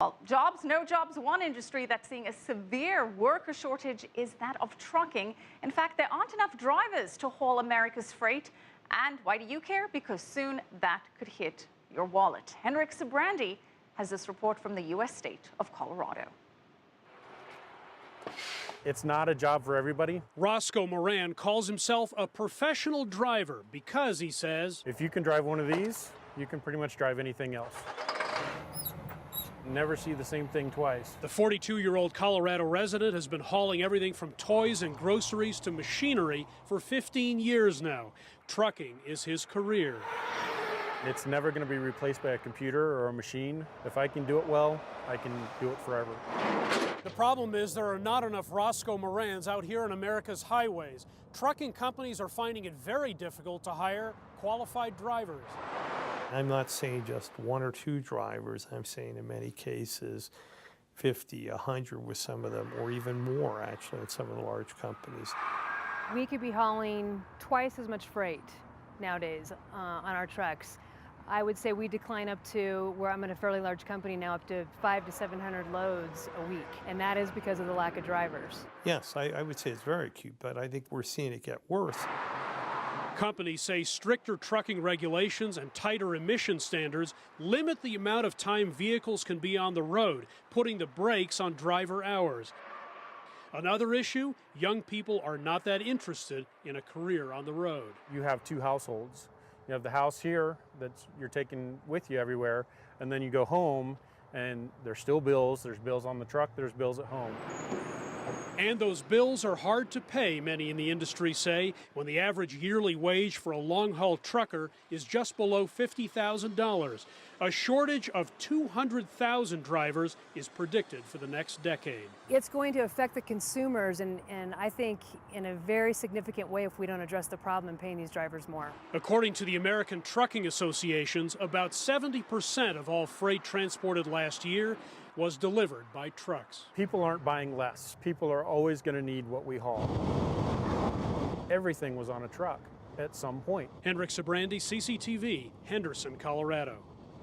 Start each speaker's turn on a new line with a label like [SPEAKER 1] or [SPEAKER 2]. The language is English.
[SPEAKER 1] Well, jobs, no jobs. One industry that's seeing a severe worker shortage is that of trucking. In fact, there aren't enough drivers to haul America's freight. And why do you care? Because soon that could hit your wallet. Hendrik Sybrandy has this report from the U.S. state of Colorado.
[SPEAKER 2] It's not a job for everybody.
[SPEAKER 3] Roscoe Moran calls himself a professional driver because, he says,
[SPEAKER 2] if you can drive one of these, you can pretty much drive anything else. Never see the same thing twice.
[SPEAKER 3] The 42-year-old Colorado resident has been hauling everything from toys and groceries to machinery for 15 years now. Trucking is his career.
[SPEAKER 2] It's never going to be replaced by a computer or a machine. If I can do it well, I can do it forever.
[SPEAKER 3] The problem is there are not enough Roscoe Morans out here on America's highways. Trucking companies are finding it very difficult to hire qualified drivers.
[SPEAKER 4] I'm not saying just one or two drivers. I'm saying in many cases 50, 100 with some of them, or even more actually in some of the large companies.
[SPEAKER 5] We could be hauling twice as much freight nowadays on our trucks. I would say we decline up to, where I'm in a fairly large company now, up to 500 to 700 loads a week, and that is because of the lack of drivers.
[SPEAKER 4] Yes, I would say it's very acute, but I think we're seeing it get worse.
[SPEAKER 3] Companies say stricter trucking regulations and tighter emission standards limit the amount of time vehicles can be on the road, putting the brakes on driver hours. Another issue, young people are not that interested in a career on the road.
[SPEAKER 2] You have two households. You have the house here that you're taking with you everywhere, and then you go home and there's still bills. There's bills on the truck, there's bills at home.
[SPEAKER 3] And those bills are hard to pay, many in the industry say, when the average yearly wage for a long-haul trucker is just below $50,000. A shortage of 200,000 drivers is predicted for the next decade.
[SPEAKER 5] It's going to affect the consumers, and I think in a very significant way if we don't address the problem and paying these drivers more.
[SPEAKER 3] According to the American Trucking Associations, about 70% of all freight transported last year was delivered by trucks.
[SPEAKER 2] People aren't buying less. People are always going to need what we haul. Everything was on a truck at some point.
[SPEAKER 3] Hendrik Sybrandy, CCTV, Henderson, Colorado.